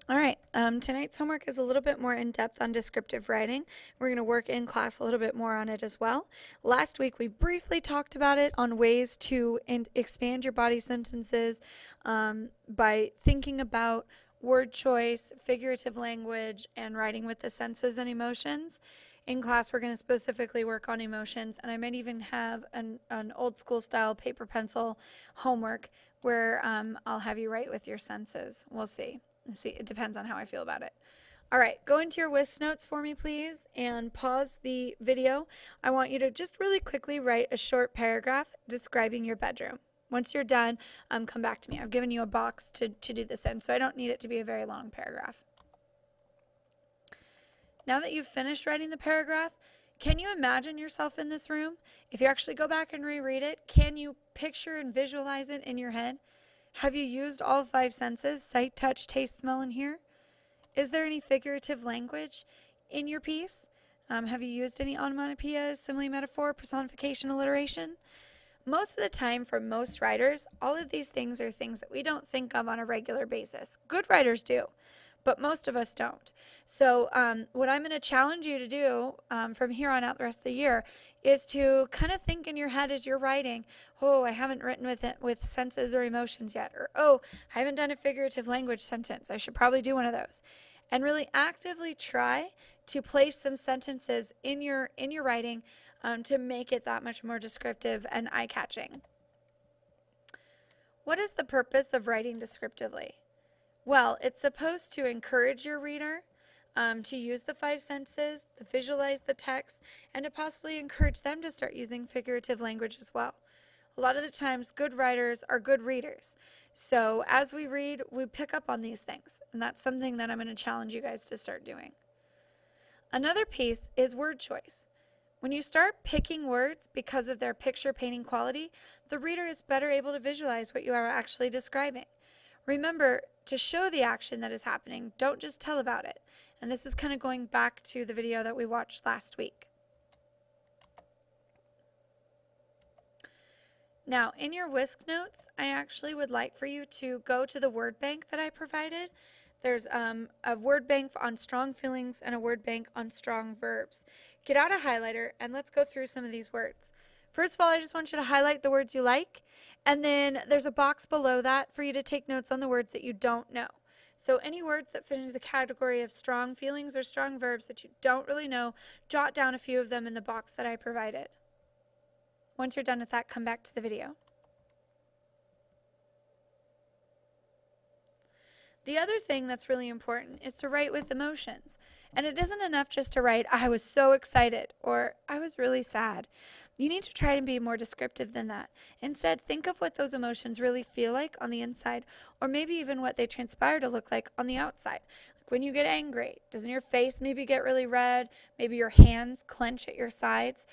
All right, tonight's homework is a little bit more in depth on descriptive writing. We're going to work in class a little bit more on it as well. Last week we briefly talked about it on ways to expand your body sentences by thinking about word choice, figurative language, and writing with the senses and emotions. In class, we're going to specifically work on emotions, and I might even have an old school style paper pencil homework where I'll have you write with your senses. We'll see. See, it depends on how I feel about it. All right, go into your WIS notes for me, please, and pause the video. I want you to just really quickly write a short paragraph describing your bedroom. Once you're done, come back to me. I've given you a box to do this in, so I don't need it to be a very long paragraph. Now that you've finished writing the paragraph, can you imagine yourself in this room? If you actually go back and reread it, can you picture and visualize it in your head? Have you used all 5 senses, sight, touch, taste, smell, and hear? Is there any figurative language in your piece? Have you used any onomatopoeias, simile, metaphor, personification, alliteration? Most of the time, for most writers, all of these things are things that we don't think of on a regular basis. Good writers do, but most of us don't. So what I'm going to challenge you to do from here on out the rest of the year is to kind of think in your head as you're writing, oh, I haven't written with senses or emotions yet, or oh, I haven't done a figurative language sentence. I should probably do one of those. And really actively try to place some sentences in your writing to make it that much more descriptive and eye-catching. What is the purpose of writing descriptively? Well, it's supposed to encourage your reader to use the 5 senses, to visualize the text, and to possibly encourage them to start using figurative language as well. A lot of the times, good writers are good readers. So as we read, we pick up on these things, and that's something that I'm going to challenge you guys to start doing. Another piece is word choice. When you start picking words because of their picture painting quality, the reader is better able to visualize what you are actually describing. Remember to show the action that is happening. Don't just tell about it. And this is kind of going back to the video that we watched last week. Now, in your WISC notes, I actually would like for you to go to the word bank that I provided. There's a word bank on strong feelings and a word bank on strong verbs. Get out a highlighter and let's go through some of these words. First of all, I just want you to highlight the words you like, and then there's a box below that for you to take notes on the words that you don't know. So any words that fit into the category of strong feelings or strong verbs that you don't really know, jot down a few of them in the box that I provided. Once you're done with that, come back to the video. The other thing that's really important is to write with emotions. And it isn't enough just to write, I was so excited, or I was really sad. You need to try to be more descriptive than that. Instead, think of what those emotions really feel like on the inside, or maybe even what they transpire to look like on the outside. Like when you get angry, doesn't your face maybe get really red? Maybe your hands clench at your sides?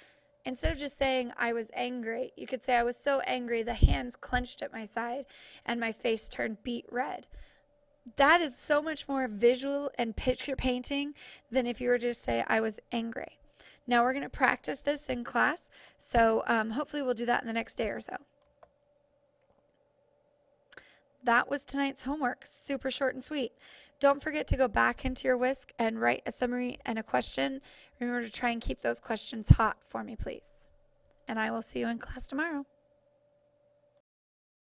Instead of just saying, I was angry, you could say, I was so angry, the hands clenched at my side, and my face turned beet red. That is so much more visual and picture painting than if you were to just say, I was angry. Now we're going to practice this in class, so hopefully we'll do that in the next day or so. That was tonight's homework, super short and sweet. Don't forget to go back into your WISC and write a summary and a question. Remember to try and keep those questions hot for me, please. And I will see you in class tomorrow.